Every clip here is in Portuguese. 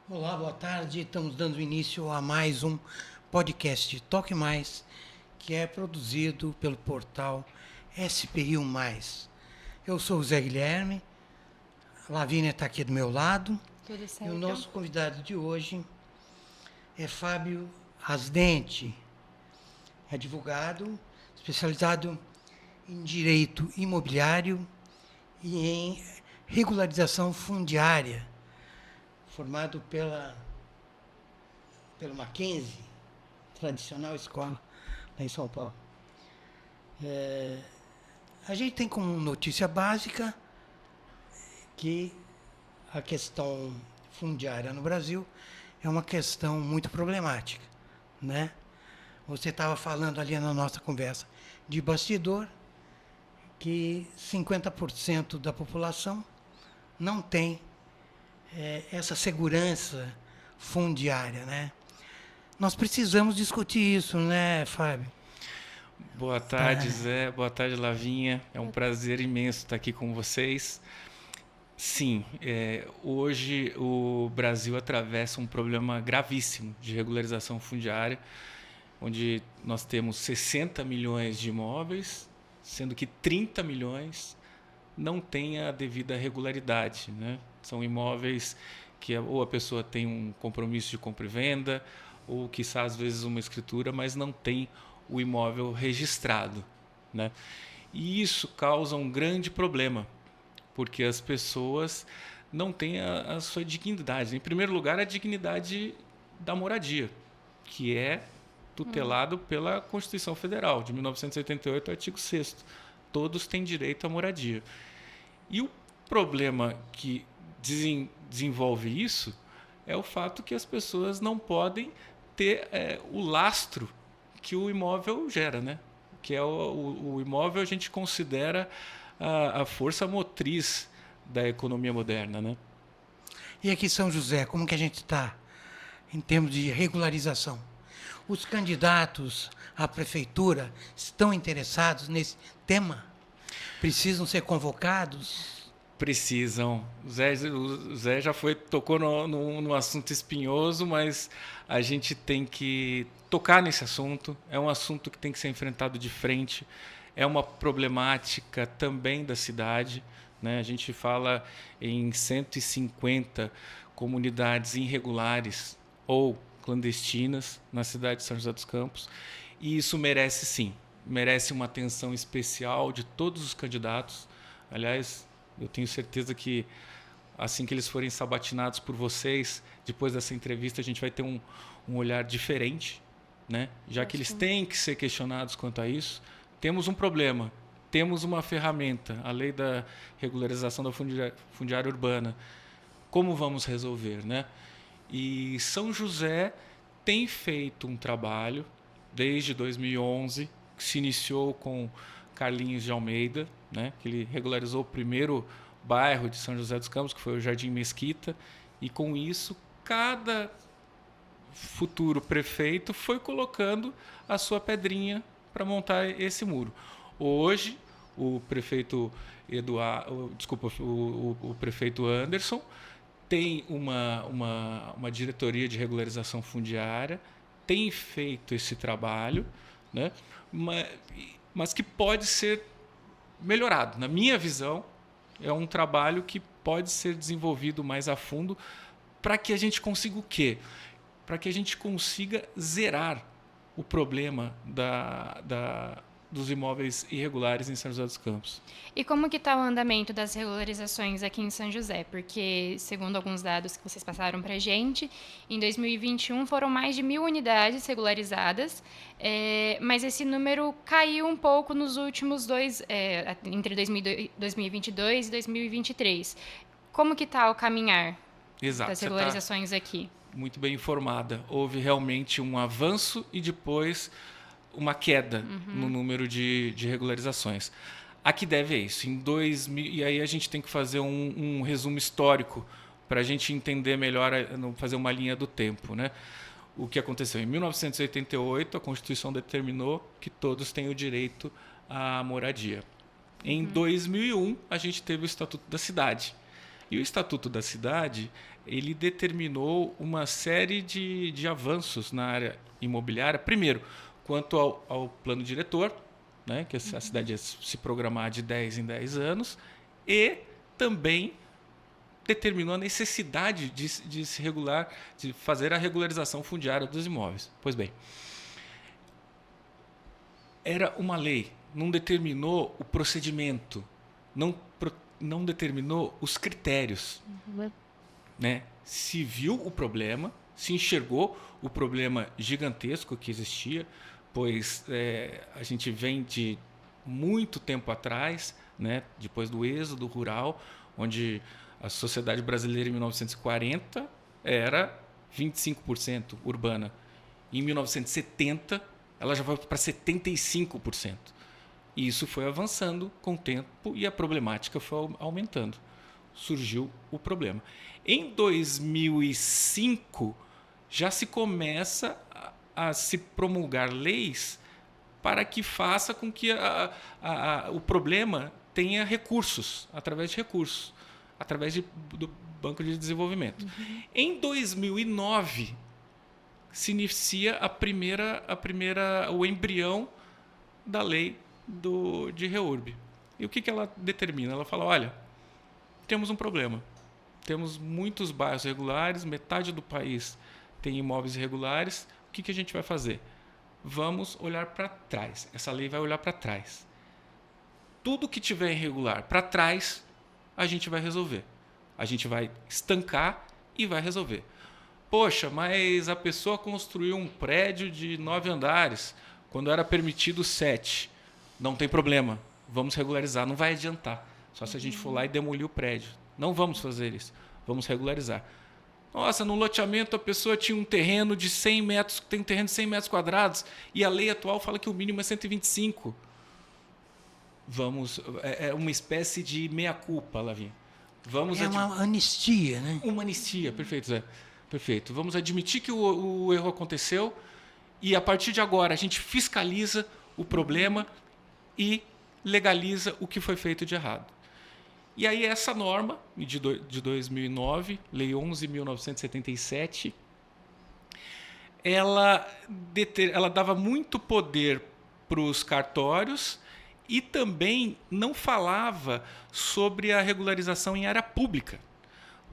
Olá, boa tarde. Estamos dando início a mais um podcast Toque Mais, que é produzido pelo portal SPI1+. Eu sou o Zé Guilherme, a Lavínia está aqui do meu lado Tudo e o certo? nosso convidado de hoje é Fábio Asdente, advogado especializado em direito imobiliário e em regularização fundiária, formado pelo Mackenzie, tradicional escola lá em São Paulo. A gente tem como notícia básica que a questão fundiária no Brasil é uma questão muito problemática, né? Você estava falando ali na nossa conversa de bastidor que 50% da população não tem essa segurança fundiária, né? Nós precisamos discutir isso, né, Fábio? Boa tarde, Tá. Zé. Boa tarde, Lavinha. É um prazer imenso estar aqui com vocês. Sim, hoje o Brasil atravessa um problema gravíssimo de regularização fundiária, onde nós temos 60 milhões de imóveis, sendo que 30 milhões não têm a devida regularidade, né? São imóveis que ou a pessoa tem um compromisso de compra e venda, ou quiçá às vezes uma escritura, mas não tem o imóvel registrado, né? E isso causa um grande problema, porque as pessoas não têm a sua dignidade. Em primeiro lugar, a dignidade da moradia, que é tutelado pela Constituição Federal de 1988, artigo 6º. Todos têm direito à moradia. E o problema que desenvolve isso é o fato que as pessoas não podem ter o lastro que o imóvel gera, né? Que é o imóvel a gente considera a força motriz da economia moderna, né? E aqui em São José, como que a gente está em termos de regularização? Os candidatos à prefeitura estão interessados nesse tema? Precisam ser convocados? Precisam. O Zé já tocou no assunto espinhoso, mas a gente tem que tocar nesse assunto. É um assunto que tem que ser enfrentado de frente. É uma problemática também da cidade, né? A gente fala em 150 comunidades irregulares ou clandestinas na cidade de São José dos Campos. E isso merece sim, merece uma atenção especial de todos os candidatos. Aliás, eu tenho certeza que assim que eles forem sabatinados por vocês, depois dessa entrevista, a gente vai ter um olhar diferente, né? Já que eles Acho. têm que ser questionados quanto a isso. Temos um problema, temos uma ferramenta, a lei da regularização da fundiária urbana. Como vamos resolver, né? E São José tem feito um trabalho desde 2011, que se iniciou com Carlinhos de Almeida, né, que ele regularizou o primeiro bairro de São José dos Campos, que foi o Jardim Mesquita, e com isso cada futuro prefeito foi colocando a sua pedrinha para montar esse muro. Hoje, o prefeito o prefeito Anderson tem uma diretoria de regularização fundiária, tem feito esse trabalho, né? mas que pode ser melhorado. Na minha visão, é um trabalho que pode ser desenvolvido mais a fundo para que a gente consiga o quê? Para que a gente consiga zerar o problema dos imóveis irregulares em São José dos Campos. E como que está o andamento das regularizações aqui em São José? Porque, segundo alguns dados que vocês passaram para a gente, em 2021 foram mais de 1.000 unidades regularizadas, mas esse número caiu um pouco nos últimos entre 2022 e 2023. Como que está o caminhar Exato, das você está regularizações aqui? muito bem informada. Houve realmente um avanço e depois uma queda no número de regularizações. A que deve é isso. Em 2000, e aí a gente tem que fazer um resumo histórico para a gente entender melhor, fazer uma linha do tempo, né? O que aconteceu? Em 1988, a Constituição determinou que todos têm o direito à moradia. Em 2001, a gente teve o Estatuto da Cidade. E o Estatuto da Cidade, ele determinou uma série de avanços na área imobiliária. Primeiro, quanto ao plano diretor, né, que a cidade ia se programar de 10 em 10 anos, e também determinou a necessidade de se regular, de fazer a regularização fundiária dos imóveis. Pois bem, era uma lei, não determinou o procedimento, não determinou os critérios. Né? Se viu o problema, se enxergou o problema gigantesco que existia, pois a gente vem de muito tempo atrás, né? Depois do êxodo rural, onde a sociedade brasileira em 1940 era 25% urbana. Em 1970, ela já foi para 75%. E isso foi avançando com o tempo e a problemática foi aumentando. Surgiu o problema. Em 2005, já se começa a se promulgar leis para que faça com que o problema tenha recursos, através do Banco de Desenvolvimento. Em 2009, se inicia o embrião da lei de REURB. E o que ela determina? Ela fala, olha, temos um problema. Temos muitos bairros irregulares, metade do país tem imóveis irregulares. O que a gente vai fazer? Vamos olhar para trás. Essa lei vai olhar para trás. Tudo que tiver irregular para trás, a gente vai resolver. A gente vai estancar e vai resolver. Poxa, mas a pessoa construiu um prédio de 9 andares, quando era permitido 7. Não tem problema. Vamos regularizar. Não vai adiantar. Só se a gente for lá e demolir o prédio. Não vamos fazer isso. Vamos regularizar. Nossa, no loteamento a pessoa tinha um terreno de 100 metros, tem um terreno de 100 metros quadrados e a lei atual fala que o mínimo é 125. É uma espécie de meia-culpa, Lavinha. Uma anistia, né? Uma anistia, perfeito, Zé. Perfeito. Vamos admitir que o erro aconteceu e a partir de agora a gente fiscaliza o problema e legaliza o que foi feito de errado. E aí essa norma, de 2009, Lei 11.977, ela dava muito poder para os cartórios e também não falava sobre a regularização em área pública.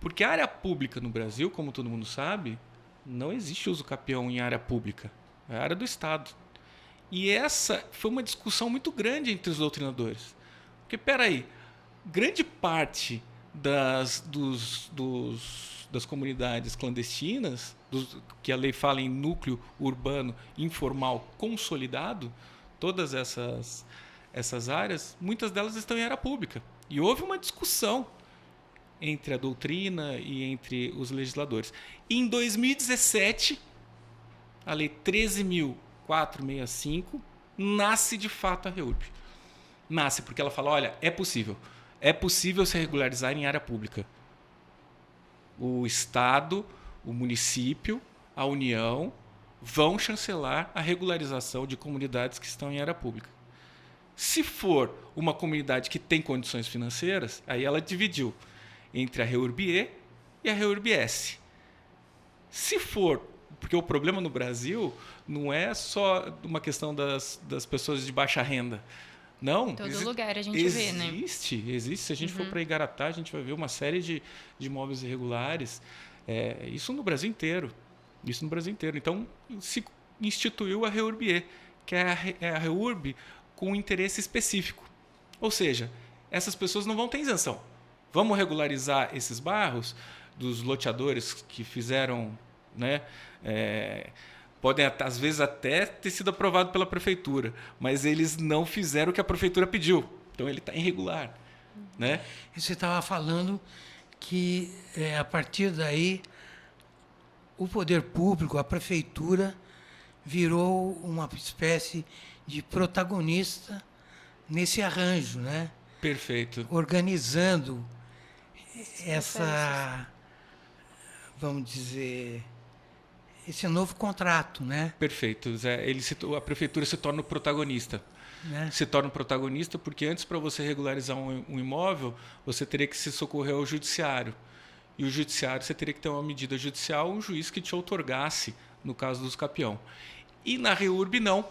Porque a área pública no Brasil, como todo mundo sabe, não existe uso capião em área pública. É a área do Estado. E essa foi uma discussão muito grande entre os doutrinadores. Porque, peraí, grande parte das comunidades clandestinas, que a lei fala em núcleo urbano informal consolidado, todas essas áreas, muitas delas estão em área pública. E houve uma discussão entre a doutrina e entre os legisladores. E em 2017, a Lei 13.465 nasce de fato a REURB. Nasce porque ela fala, olha, é possível se regularizar em área pública. O Estado, o município, a União vão chancelar a regularização de comunidades que estão em área pública. Se for uma comunidade que tem condições financeiras, aí ela dividiu entre a REURB-E e a REURB-S. Se for, porque o problema no Brasil não é só uma questão das pessoas de baixa renda. Não. Em todo lugar a gente vê, né? Existe. Se a gente for para Igaratá, a gente vai ver uma série de imóveis irregulares. Isso no Brasil inteiro. Então, se instituiu a REURB-E, que é a REURB com um interesse específico. Ou seja, essas pessoas não vão ter isenção. Vamos regularizar esses bairros dos loteadores que fizeram, né? Podem, às vezes, até ter sido aprovado pela prefeitura, mas eles não fizeram o que a prefeitura pediu. Então, ele está irregular. Né? E você estava falando que, a partir daí, o poder público, a prefeitura, virou uma espécie de protagonista nesse arranjo, né? Perfeito. Organizando vamos dizer, esse novo contrato, né? Perfeito, Zé. A prefeitura se torna o protagonista. né? se torna um protagonista, porque antes, para você regularizar um imóvel, você teria que se socorrer ao judiciário. E o judiciário, você teria que ter uma medida judicial, um juiz que te outorgasse, no caso dos capião. E na REURB, não.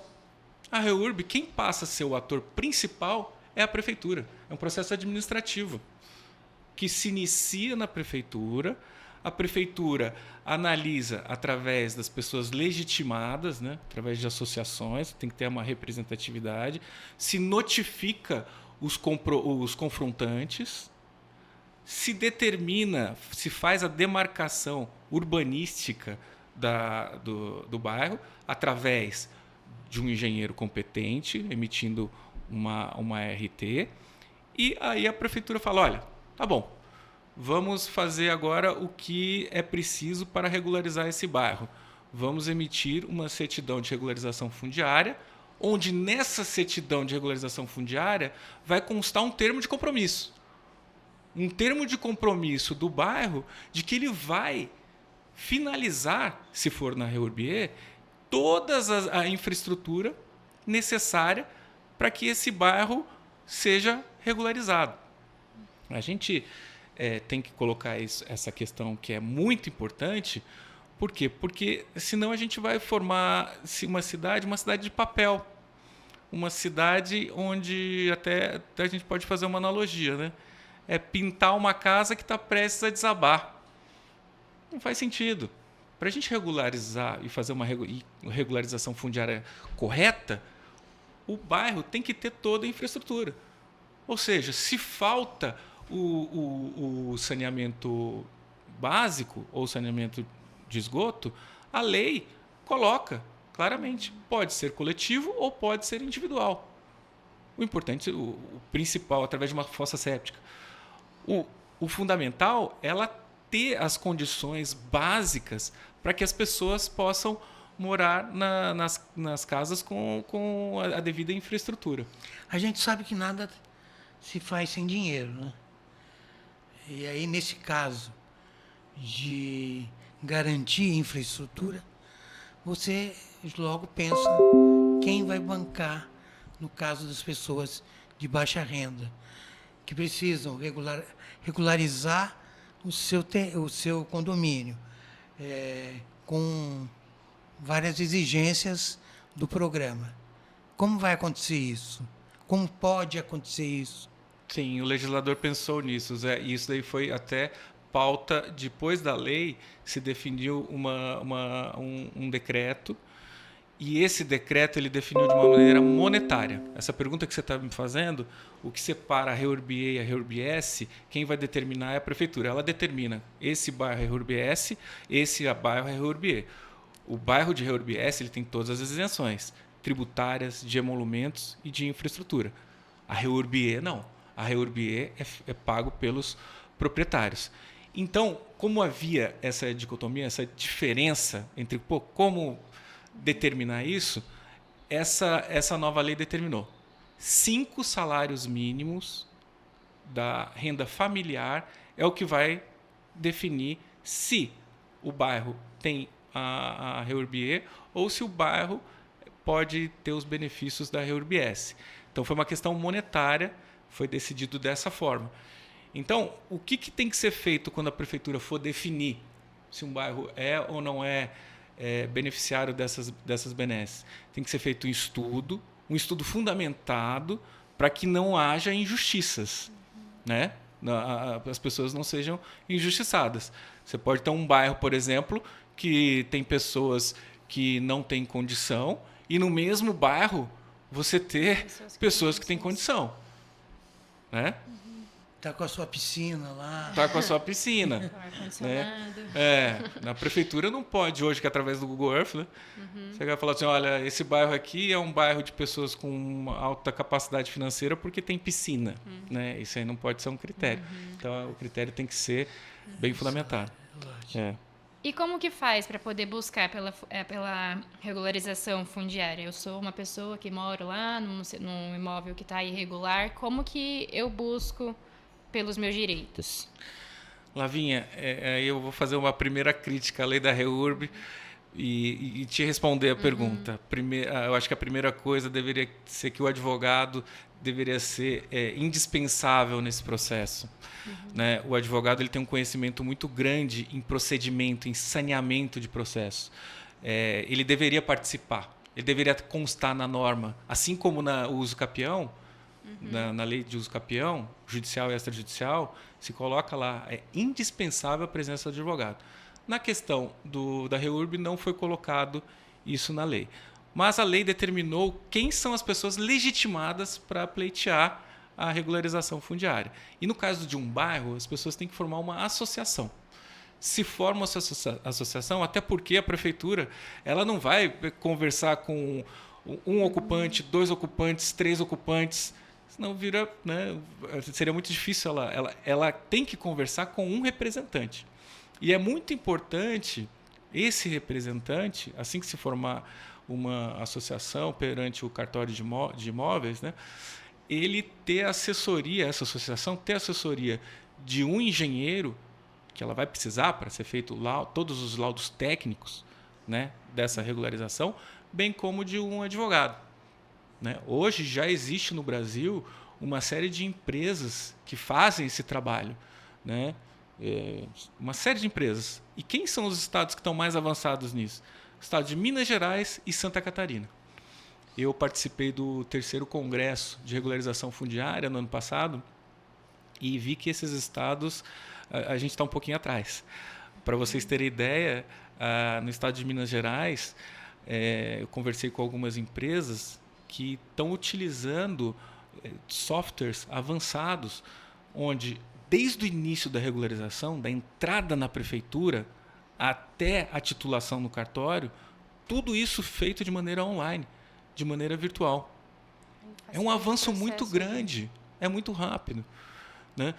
A REURB, quem passa a ser o ator principal é a prefeitura. É um processo administrativo que se inicia na prefeitura. A prefeitura analisa através das pessoas legitimadas, né? Através de associações, tem que ter uma representatividade, se notifica os confrontantes, se determina, se faz a demarcação urbanística do bairro através de um engenheiro competente, emitindo uma RT, e aí a prefeitura fala, olha, tá bom, vamos fazer agora o que é preciso para regularizar esse bairro. Vamos emitir uma certidão de regularização fundiária, onde nessa certidão de regularização fundiária vai constar um termo de compromisso. Um termo de compromisso do bairro de que ele vai finalizar, se for na REURB, toda a infraestrutura necessária para que esse bairro seja regularizado. A gente tem que colocar essa questão que é muito importante. Por quê? Porque senão a gente vai formar uma cidade de papel. Uma cidade onde até a gente pode fazer uma analogia, né? É pintar uma casa que está prestes a desabar. Não faz sentido. Para a gente regularizar e fazer uma regularização fundiária correta, o bairro tem que ter toda a infraestrutura. Ou seja, se falta o saneamento básico ou saneamento de esgoto, a lei coloca claramente. Pode ser coletivo ou pode ser individual. O importante, o principal, através de uma fossa séptica. O fundamental é ela ter as condições básicas para que as pessoas possam morar nas casas com a devida infraestrutura. A gente sabe que nada se faz sem dinheiro, né? E aí, nesse caso de garantir infraestrutura, você logo pensa quem vai bancar no caso das pessoas de baixa renda, que precisam regularizar o seu condomínio, com várias exigências do programa. Como vai acontecer isso? Como pode acontecer isso? Sim, o legislador pensou nisso. Isso daí foi até pauta, depois da lei, se definiu um decreto, e esse decreto ele definiu de uma maneira monetária. Essa pergunta que você está me fazendo, o que separa a REURB e a REURB-S, quem vai determinar é a prefeitura. Ela determina esse bairro é REURB-S, esse bairro é REURB-E. O bairro de REURB-S ele tem todas as isenções tributárias, de emolumentos e de infraestrutura. A REURB-E não. A REURB-E é pago pelos proprietários. Então, como havia essa dicotomia, essa diferença entre como determinar isso, essa nova lei determinou 5 salários mínimos da renda familiar é o que vai definir se o bairro tem a REURB-E ou se o bairro pode ter os benefícios da REURB-S. Então, foi uma questão monetária, foi decidido dessa forma. Então, o que tem que ser feito quando a prefeitura for definir se um bairro é ou não é beneficiário dessas benesses? Tem que ser feito um estudo fundamentado para que não haja injustiças, né? As pessoas não sejam injustiçadas. Você pode ter um bairro, por exemplo, que tem pessoas que não têm condição e no mesmo bairro você ter pessoas que têm condição, né? Está com a sua piscina lá. Está com a sua piscina. Ar-condicionado. Na prefeitura não pode hoje, que é através do Google Earth, né? Você vai falar assim, olha, esse bairro aqui é um bairro de pessoas com uma alta capacidade financeira porque tem piscina. Né? Isso aí não pode ser um critério. Então, o critério tem que ser bem fundamentado. E como que faz para poder buscar pela regularização fundiária? Eu sou uma pessoa que moro lá num imóvel que está irregular. Como que eu busco pelos meus direitos? Lavinha, eu vou fazer uma primeira crítica à lei da REURB, E te responder a pergunta. Eu acho que a primeira coisa deveria ser que o advogado deveria ser indispensável nesse processo. Né? O advogado ele tem um conhecimento muito grande em procedimento, em saneamento de processo. Ele deveria participar, ele deveria constar na norma, assim como no uso capião, na lei de uso capião, judicial e extrajudicial, se coloca lá, é indispensável a presença do advogado. Na questão da REURB não foi colocado isso na lei. Mas a lei determinou quem são as pessoas legitimadas para pleitear a regularização fundiária. E no caso de um bairro, as pessoas têm que formar uma associação. Se forma essa associação, até porque a prefeitura ela não vai conversar com um ocupante, 2 ocupantes, 3 ocupantes, senão vira, né, seria muito difícil. Ela tem que conversar com um representante. E é muito importante esse representante, assim que se formar uma associação perante o cartório de imóveis, né, ele ter assessoria, essa associação ter assessoria de um engenheiro, que ela vai precisar para ser feito todos os laudos técnicos, né, dessa regularização, bem como de um advogado. Né? Hoje já existe no Brasil uma série de empresas que fazem esse trabalho. Né? Uma série de empresas. E quem são os estados que estão mais avançados nisso? O estado de Minas Gerais e Santa Catarina. Eu participei do 3º Congresso de Regularização Fundiária no ano passado e vi que esses estados a gente está um pouquinho atrás. Para vocês terem ideia, no estado de Minas Gerais, eu conversei com algumas empresas que estão utilizando softwares avançados, onde desde o início da regularização, da entrada na prefeitura até a titulação no cartório, tudo isso feito de maneira online, de maneira virtual. É um avanço muito grande, é muito rápido. Né?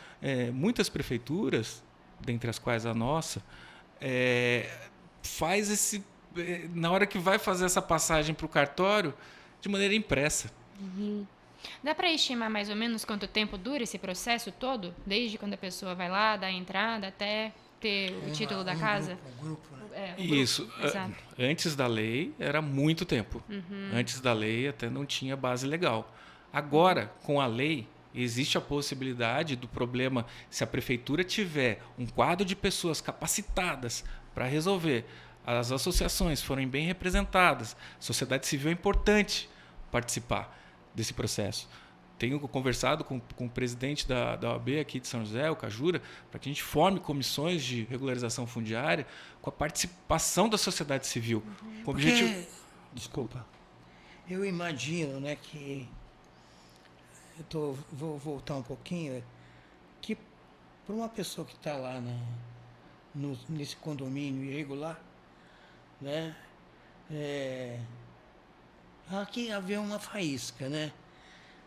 Muitas prefeituras, dentre as quais a nossa, faz na hora que vai fazer essa passagem para o cartório, de maneira impressa. Dá para estimar mais ou menos quanto tempo dura esse processo todo? Desde quando a pessoa vai lá, dá a entrada, até ter o título da casa? Um grupo, né? Isso. Exato. Antes da lei, era muito tempo. Antes da lei, até não tinha base legal. Agora, com a lei, existe a possibilidade do problema, se a prefeitura tiver um quadro de pessoas capacitadas para resolver, as associações forem bem representadas, a sociedade civil é importante participar desse processo. Tenho conversado com o presidente da OAB aqui de São José, o Cajura, para que a gente forme comissões de regularização fundiária com a participação da sociedade civil. Com o objetivo... Desculpa. Eu imagino, né, que... vou voltar um pouquinho, que para uma pessoa que está lá nesse condomínio irregular, né, aqui haver uma faísca, né?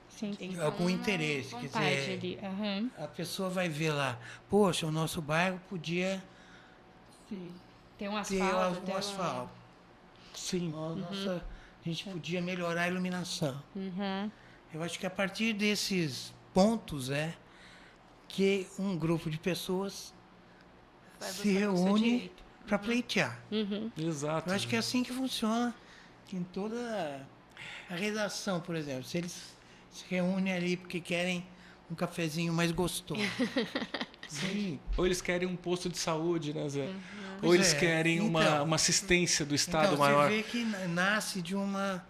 Sim, tem algum interesse. Quer dizer, ali. a pessoa vai ver lá, poxa, o nosso bairro podia Tem um ter asfalto. um asfalto. Sim, a gente podia melhorar a iluminação. Eu acho que a partir desses pontos que um grupo de pessoas se reúne para pleitear. Exato. Eu acho que é assim que funciona em toda a redação, por exemplo. Se eles se reúnem ali porque querem um cafezinho mais gostoso. Sim. Ou eles querem um posto de saúde, né, Zé? Ou eles querem uma assistência do Estado maior. Você vê que nasce de uma...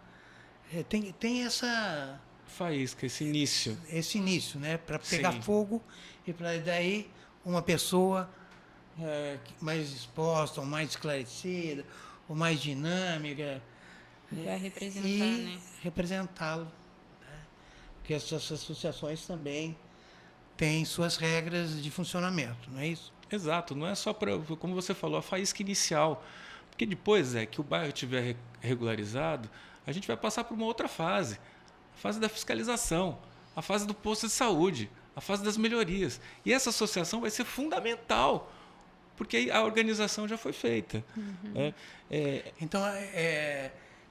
tem essa... faísca, esse início. Esse início, né? Para pegar Sim. fogo e para daí uma pessoa mais exposta, ou mais esclarecida, ou mais dinâmica. Vai representar, e né? representá-lo. Né? Porque essas associações também têm suas regras de funcionamento, não é isso? Exato, não é só para, como você falou, a faísca inicial. Porque depois, que o bairro estiver regularizado, a gente vai passar por uma outra fase. A fase da fiscalização, a fase do posto de saúde, a fase das melhorias. E essa associação vai ser fundamental, porque aí a organização já foi feita. Né? Então,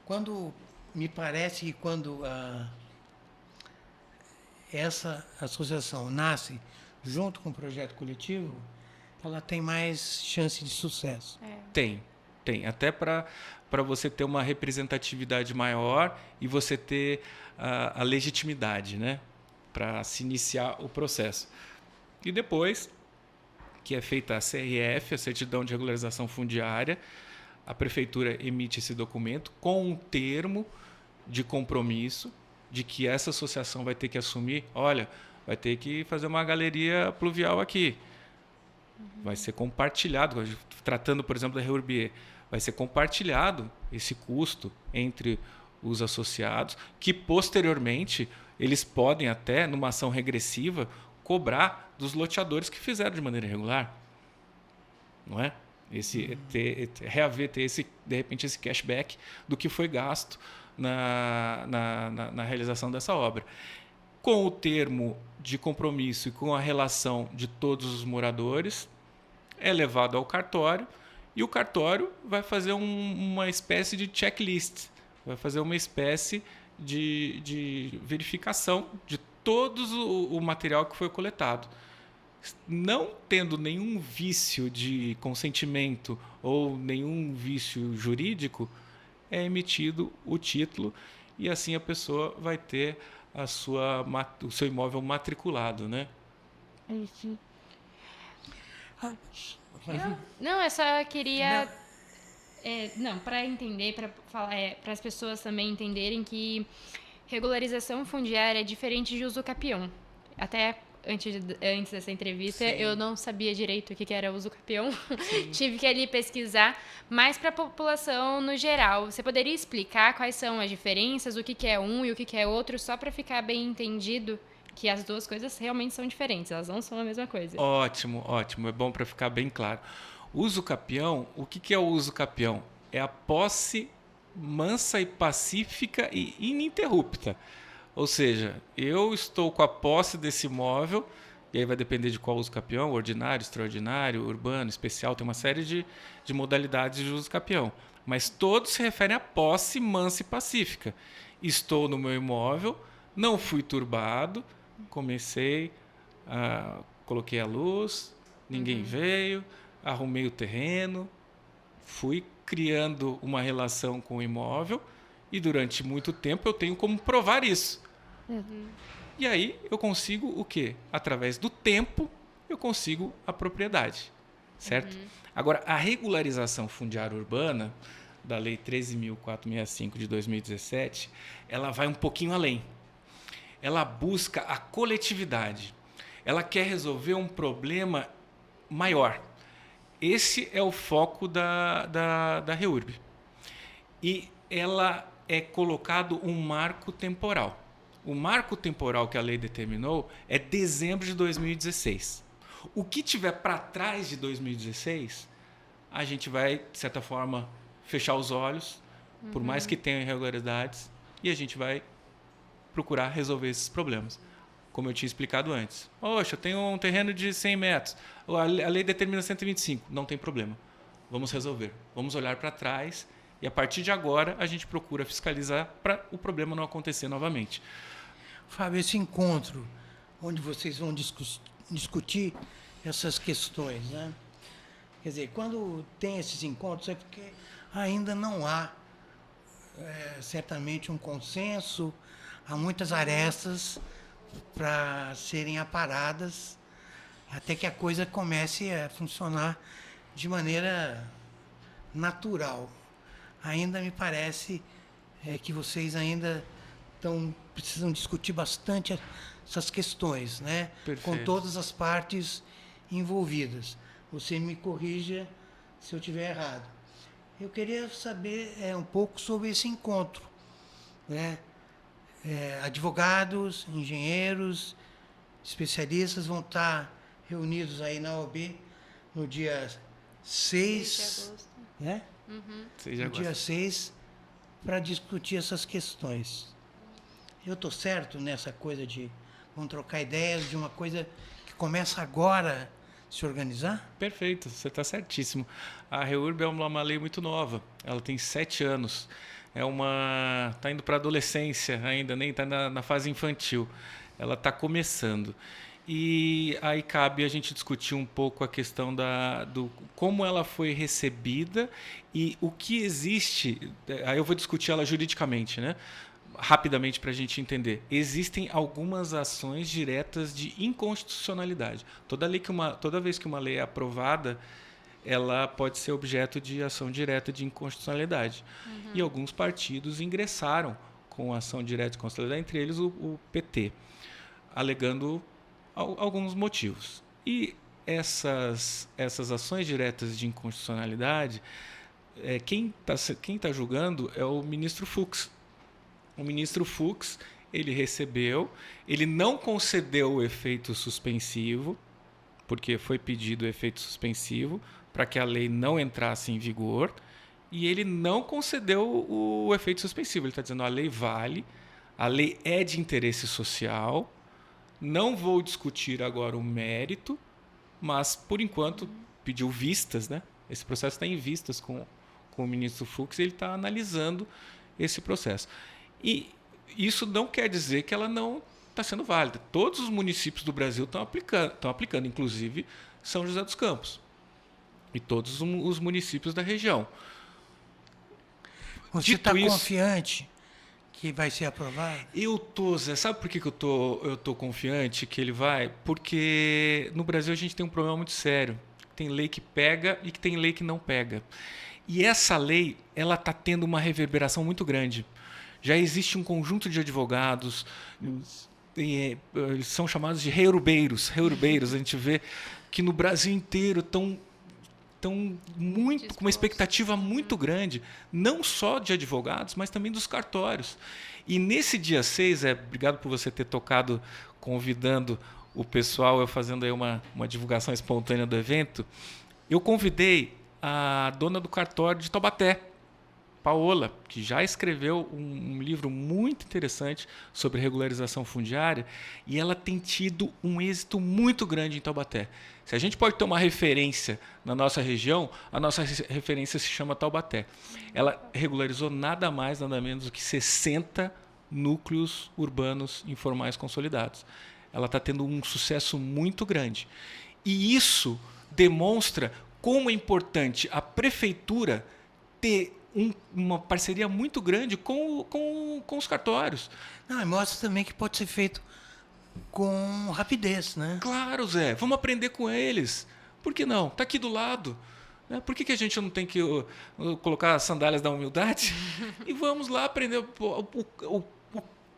quando me parece que quando essa associação nasce junto com o projeto coletivo, ela tem mais chance de sucesso. Tem. Tem, até para você ter uma representatividade maior e você ter a legitimidade, né? Para se iniciar o processo. E depois que é feita a CRF, a Certidão de Regularização Fundiária, a prefeitura emite esse documento com um termo de compromisso de que essa associação vai ter que assumir, olha, vai ter que fazer uma galeria pluvial aqui. Vai ser compartilhado, tratando, por exemplo, da Reurbier, vai ser compartilhado esse custo entre os associados, que posteriormente eles podem até, numa ação regressiva, cobrar dos loteadores que fizeram de maneira irregular. Não é? Ter esse, de repente, esse cashback do que foi gasto na realização dessa obra. Com o termo de compromisso e com a relação de todos os moradores, é levado ao cartório e o cartório vai fazer uma espécie de checklist, vai fazer uma espécie de verificação de todo o material que foi coletado. Não tendo nenhum vício de consentimento ou nenhum vício jurídico, é emitido o título e assim a pessoa vai ter o seu imóvel matriculado, né? Não, eu só queria... para entender, para as pessoas também entenderem que regularização fundiária é diferente de uso capião. Até antes dessa entrevista, Sim. eu não sabia direito o que era uso capião. Tive que ali pesquisar, mas para a população no geral. Você poderia explicar quais são as diferenças, o que é um e o que é outro, só para ficar bem entendido que as duas coisas realmente são diferentes, elas não são a mesma coisa. Ótimo, ótimo. É bom para ficar bem claro. Uso capião, o que é o uso capião? É a posse mansa e pacífica e ininterrupta. Ou seja, eu estou com a posse desse imóvel, e aí vai depender de qual uso capião, ordinário, extraordinário, urbano, especial, tem uma série de modalidades de uso capião. Mas todos se referem à posse mansa e pacífica. Estou no meu imóvel, não fui turbado, coloquei a luz, ninguém veio, arrumei o terreno, fui criando uma relação com o imóvel e durante muito tempo eu tenho como provar isso. E aí eu consigo o quê? Através do tempo eu consigo a propriedade, certo? Agora, a regularização fundiária urbana da Lei 13.465 de 2017, ela vai um pouquinho além. Ela busca a coletividade. Ela quer resolver um problema maior. Esse é o foco da REURB. E ela é colocado um marco temporal. O marco temporal que a lei determinou é dezembro de 2016. O que tiver para trás de 2016, a gente vai, de certa forma, fechar os olhos, por mais que tenham irregularidades, e a gente vai procurar resolver esses problemas. Como eu tinha explicado antes. Poxa, eu tenho um terreno de 100 metros. A lei determina 125. Não tem problema. Vamos resolver. Vamos olhar para trás e, a partir de agora, a gente procura fiscalizar para o problema não acontecer novamente. Fábio, esse encontro onde vocês vão discutir essas questões, né? Quer dizer, quando tem esses encontros é porque ainda não há certamente um consenso, há muitas arestas para serem aparadas até que a coisa comece a funcionar de maneira natural. Ainda me parece que vocês ainda precisam discutir bastante essas questões, né? Com todas as partes envolvidas. Você me corrija se eu estiver errado. Eu queria saber um pouco sobre esse encontro, né? Advogados, engenheiros, especialistas vão estar reunidos aí na OAB no dia 6 de agosto, né? 6 de no agosto. dia 6, para discutir essas questões. Eu estou certo nessa coisa de vamos trocar ideias de uma coisa que começa agora a se organizar? Perfeito, você está certíssimo. A REURB é uma lei muito nova, ela tem 7 anos. Está indo para a adolescência ainda, nem está na fase infantil. Ela está começando. E aí cabe a gente discutir um pouco a questão do como ela foi recebida e o que existe. Aí eu vou discutir ela juridicamente, né? Rapidamente para a gente entender. Existem algumas ações diretas de inconstitucionalidade. Toda vez que uma lei é aprovada, ela pode ser objeto de ação direta de inconstitucionalidade. E alguns partidos ingressaram com ação direta de inconstitucionalidade, entre eles o PT, alegando alguns motivos. E essas ações diretas de inconstitucionalidade, quem tá julgando é o ministro Fux. O ministro Fux, ele não concedeu o efeito suspensivo, porque foi pedido o efeito suspensivo para que a lei não entrasse em vigor, e ele não concedeu o efeito suspensivo. Ele está dizendo: a lei vale, a lei é de interesse social, não vou discutir agora o mérito, mas, por enquanto, pediu vistas, né? Esse processo está em vistas com o ministro Fux, e ele está analisando esse processo. E isso não quer dizer que ela não está sendo válida. Todos os municípios do Brasil estão aplicando, inclusive São José dos Campos e todos os municípios da região. Você está confiante que vai ser aprovado? Eu tô, Zé, sabe por que eu tô confiante que ele vai? Porque no Brasil a gente tem um problema muito sério. Tem lei que pega e que tem lei que não pega. E essa lei, ela está tendo uma reverberação muito grande. Já existe um conjunto de advogados, eles são chamados de reurubeiros. A gente vê que no Brasil inteiro estão com uma expectativa muito grande, não só de advogados, mas também dos cartórios. E nesse dia 6, obrigado por você ter tocado, convidando o pessoal, eu fazendo aí uma divulgação espontânea do evento, eu convidei a dona do cartório de Taubaté, Paola, que já escreveu um livro muito interessante sobre regularização fundiária, e ela tem tido um êxito muito grande em Taubaté. Se a gente pode ter uma referência na nossa região, a nossa referência se chama Taubaté. Ela regularizou nada mais, nada menos do que 60 núcleos urbanos informais consolidados. Ela está tendo um sucesso muito grande. E isso demonstra como é importante a prefeitura ter uma parceria muito grande com os cartórios. Não, e mostra também que pode ser feito com rapidez, né? Claro, Zé. Vamos aprender com eles. Por que não? Está aqui do lado. Né? Por que a gente não tem que colocar as sandálias da humildade? E vamos lá aprender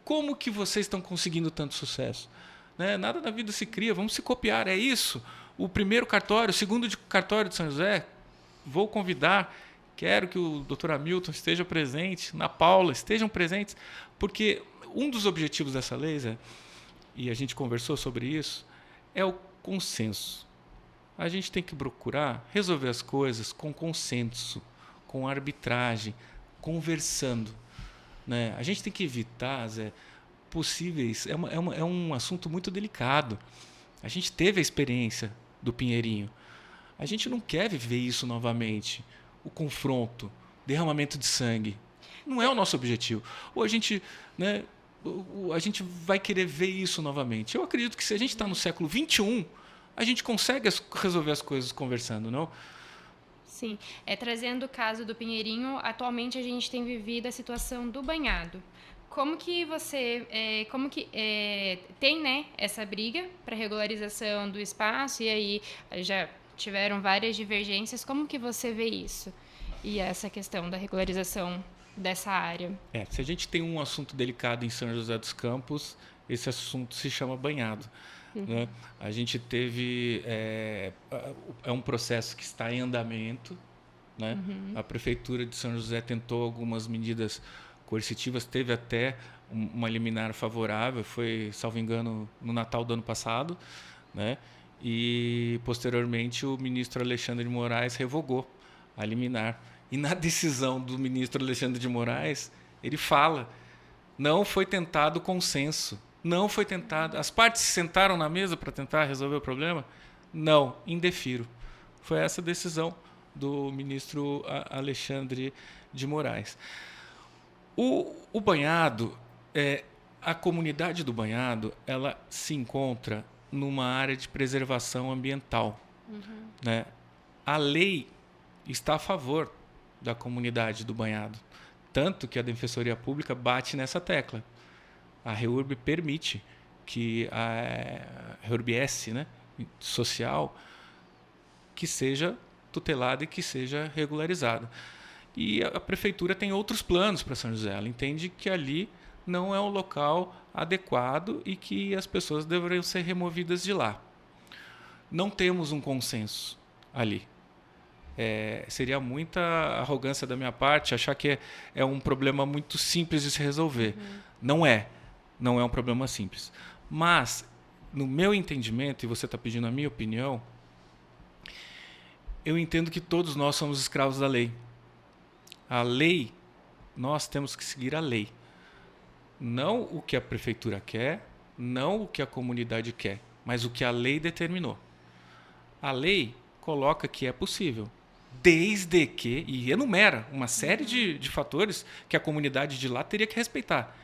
como que vocês estão conseguindo tanto sucesso. Né? Nada na vida se cria, vamos se copiar. É isso. O primeiro cartório, o segundo cartório de São José, vou convidar. Quero que o Dr. Hamilton esteja presente, na Paula, estejam presentes, porque um dos objetivos dessa lei, Zé, e a gente conversou sobre isso, é o consenso. A gente tem que procurar resolver as coisas com consenso, com arbitragem, conversando. Né? A gente tem que evitar, Zé, possíveis... É um assunto muito delicado. A gente teve a experiência do Pinheirinho. A gente não quer viver isso novamente. O confronto, derramamento de sangue. Não é o nosso objetivo. Ou a gente, né, a gente vai querer ver isso novamente. Eu acredito que se a gente está no século XXI, a gente consegue resolver as coisas conversando, não? Sim. Trazendo o caso do Pinheirinho, atualmente a gente tem vivido a situação do banhado. Como que você tem, né, essa briga para regularização do espaço, e aí já tiveram várias divergências. Como que você vê isso? E essa questão da regularização dessa área? Se a gente tem um assunto delicado em São José dos Campos, esse assunto se chama banhado. Né? A gente teve... É um processo que está em andamento. Né? A Prefeitura de São José tentou algumas medidas coercitivas, teve até uma liminar favorável, foi, salvo engano, no Natal do ano passado, né? E, posteriormente, o ministro Alexandre de Moraes revogou a liminar. E, na decisão do ministro Alexandre de Moraes, ele fala: não foi tentado consenso, não foi tentado... As partes se sentaram na mesa para tentar resolver o problema? Não, indefiro. Foi essa a decisão do ministro Alexandre de Moraes. O banhado, a comunidade do banhado, ela se encontra numa área de preservação ambiental. Né? A lei está a favor da comunidade do banhado. Tanto que a Defensoria Pública bate nessa tecla. A REURB permite que a REURB-S, né, social, que seja tutelada e que seja regularizada. E a prefeitura tem outros planos para São José. Ela entende que ali não é um local adequado e que as pessoas deveriam ser removidas de lá. Não temos um consenso ali. Seria muita arrogância da minha parte achar que é um problema muito simples de se resolver. Não é um problema simples. Mas, no meu entendimento, e você está pedindo a minha opinião, eu entendo que todos nós somos escravos da lei. A lei, nós temos que seguir a lei. Não o que a prefeitura quer, não o que a comunidade quer, mas o que a lei determinou. A lei coloca que é possível, desde que, e enumera uma série de fatores que a comunidade de lá teria que respeitar.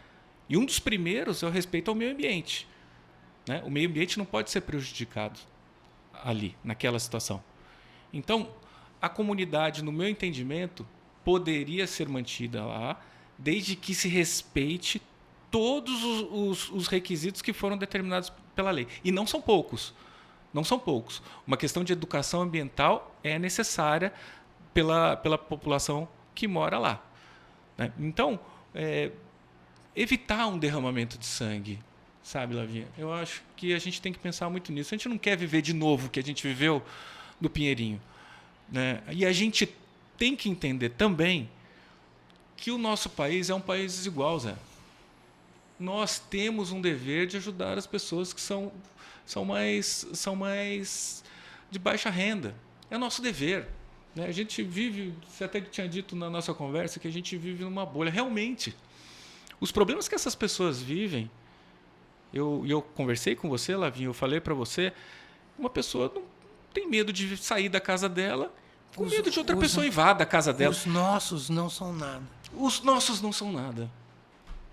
E um dos primeiros é o respeito ao meio ambiente. Né? O meio ambiente não pode ser prejudicado ali, naquela situação. Então, a comunidade, no meu entendimento, poderia ser mantida lá, desde que se respeite todos os requisitos que foram determinados pela lei. E não são poucos. Não são poucos. Uma questão de educação ambiental é necessária pela população que mora lá. Né? Então, evitar um derramamento de sangue, sabe, Lavinha? Eu acho que a gente tem que pensar muito nisso. A gente não quer viver de novo o que a gente viveu no Pinheirinho. Né? E a gente tem que entender também que o nosso país é um país desigual, Zé. Nós temos um dever de ajudar as pessoas que são mais de baixa renda. É nosso dever. Né? A gente vive, você até tinha dito na nossa conversa, que a gente vive numa bolha. Realmente, os problemas que essas pessoas vivem, eu conversei com você, Lavinha, eu falei para você, uma pessoa não tem medo de sair da casa dela, com medo de outra pessoa invada a casa dela. Os nossos não são nada. Os nossos não são nada.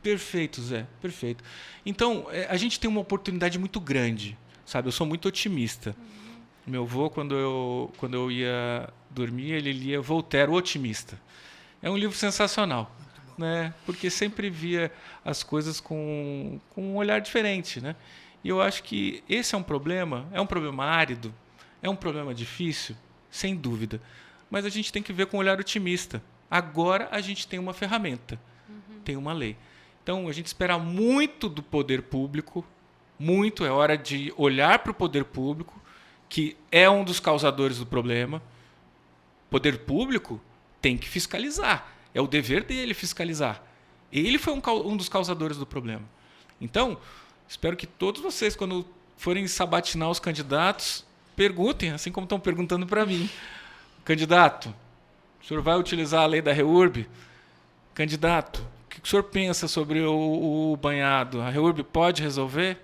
Perfeito, Zé, perfeito. Então, a gente tem uma oportunidade muito grande, sabe? Eu sou muito otimista. Meu avô, quando eu ia dormir, ele lia Voltaire, o Otimista. É um livro sensacional, né? Porque sempre via as coisas com um olhar diferente, né? E eu acho que esse é um problema árido, é um problema difícil, sem dúvida. Mas a gente tem que ver com um olhar otimista. Agora a gente tem uma ferramenta, tem uma lei. Então, a gente espera muito do poder público, muito, é hora de olhar para o poder público, que é um dos causadores do problema. O poder público tem que fiscalizar, é o dever dele fiscalizar. Ele foi um dos causadores do problema. Então, espero que todos vocês, quando forem sabatinar os candidatos, perguntem, assim como estão perguntando para mim. Candidato, o senhor vai utilizar a lei da REURB? Candidato, o que o senhor pensa sobre o banhado? A REURB pode resolver?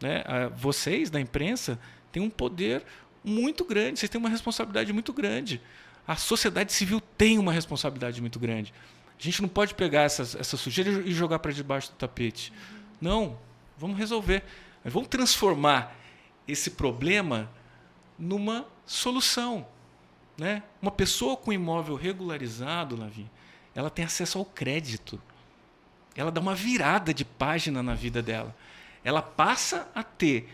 Né? Vocês, da imprensa, têm um poder muito grande, vocês têm uma responsabilidade muito grande. A sociedade civil tem uma responsabilidade muito grande. A gente não pode pegar essa sujeira e jogar para debaixo do tapete. Não, vamos resolver. Vamos transformar esse problema numa solução. Né? Uma pessoa com imóvel regularizado, Lavi, ela tem acesso ao crédito. Ela dá uma virada de página na vida dela. Ela passa a ter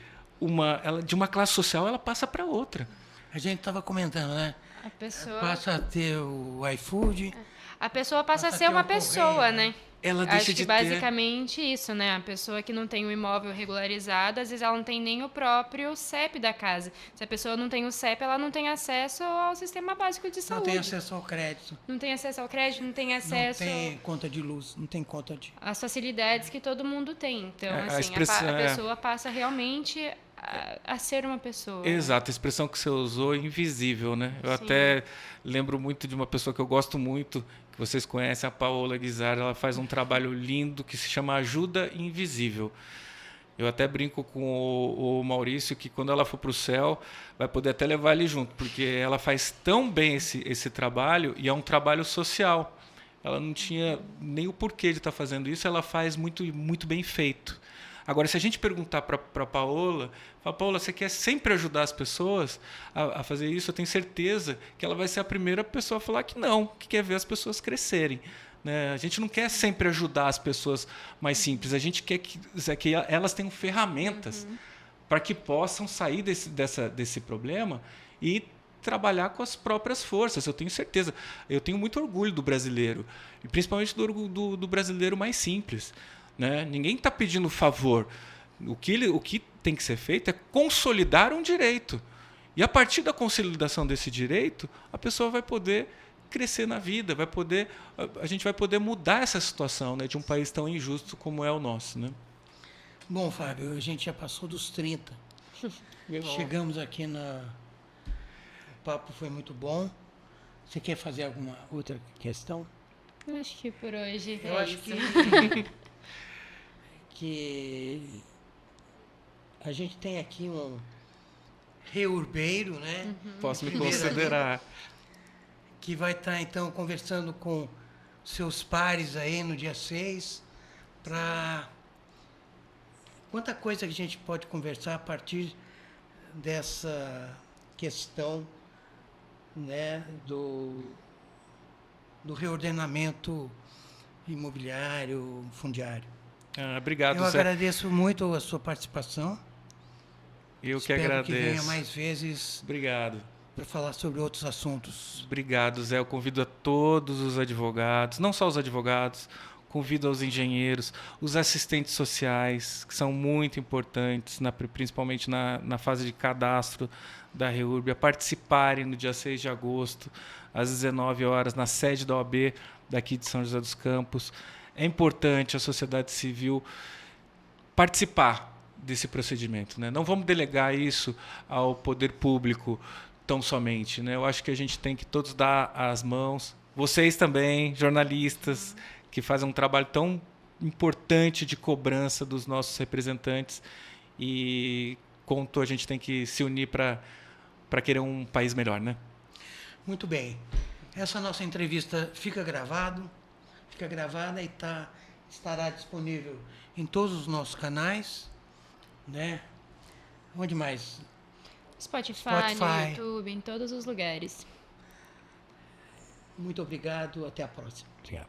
de uma classe social, ela passa para outra. A gente estava comentando, né? A pessoa Passa a ter o iFood. A pessoa passa a Passa a ser ter uma um correio, pessoa, né? né? Ela deixa Acho de que basicamente isso, né? A pessoa que não tem o imóvel regularizado, às vezes ela não tem nem o próprio CEP da casa. Se a pessoa não tem o CEP, ela não tem acesso ao sistema básico de Não saúde. tem acesso ao crédito. Não tem acesso ao crédito, não tem acesso Não tem conta de luz, não tem conta de... às facilidades que todo mundo tem. Então, A assim, expressão a pessoa passa realmente a ser uma pessoa. Exato, a expressão que você usou é invisível, né? Eu Sim. até lembro muito de uma pessoa que eu gosto muito, que vocês conhecem, a Paola Guizar. Ela faz um trabalho lindo que se chama Ajuda Invisível. Eu até brinco com o Maurício que quando ela for para o céu, vai poder até levar ele junto, porque ela faz tão bem esse trabalho e é um trabalho social. Ela não tinha nem o porquê de estar fazendo isso, ela faz muito, muito bem feito. Agora, se a gente perguntar para a Paola, fala, Paola, você quer sempre ajudar as pessoas a fazer isso? Eu tenho certeza que ela vai ser a primeira pessoa a falar que não, que quer ver as pessoas crescerem. Né? A gente não quer sempre ajudar as pessoas mais simples, a gente quer que elas tenham ferramentas para que possam sair desse problema e trabalhar com as próprias forças. Eu tenho certeza. Eu tenho muito orgulho do brasileiro, e principalmente do brasileiro mais simples. Né? Ninguém está pedindo favor. O que tem que ser feito é consolidar um direito. E a partir da consolidação desse direito, a pessoa vai poder crescer na vida, a gente vai poder mudar essa situação, né, de um país tão injusto como é o nosso. Né? Bom, Fábio, a gente já passou dos 30. Chegamos aqui na... O papo foi muito bom. Você quer fazer alguma outra questão? Acho que por hoje Eu é acho isso. que a gente tem aqui um reurbeiro, né? Posso me Primeiro considerar. Que vai estar, então, conversando com seus pares aí no dia 6, para... Quanta coisa que a gente pode conversar a partir dessa questão, né, do reordenamento imobiliário, fundiário. Obrigado, Eu Zé. agradeço muito a sua participação. Eu que Espero agradeço. que venha mais vezes Obrigado. para falar sobre outros assuntos. Obrigado, Zé. Eu convido a todos os advogados, não só os advogados, convido aos engenheiros, os assistentes sociais, que são muito importantes, principalmente na fase de cadastro da REURB, a participarem no dia 6 de agosto, às 19 horas, na sede da OAB daqui de São José dos Campos. É importante a sociedade civil participar desse procedimento. Né? Não vamos delegar isso ao poder público tão somente. Né? Eu acho que a gente tem que todos dar as mãos, vocês também, jornalistas, que fazem um trabalho tão importante de cobrança dos nossos representantes, e a gente tem que se unir para querer um país melhor. Né? Muito bem. Essa nossa entrevista fica gravada e estará disponível em todos os nossos canais, né? Onde mais? Spotify, Spotify. no YouTube, em todos os lugares. Muito obrigado. Até a próxima. Obrigado.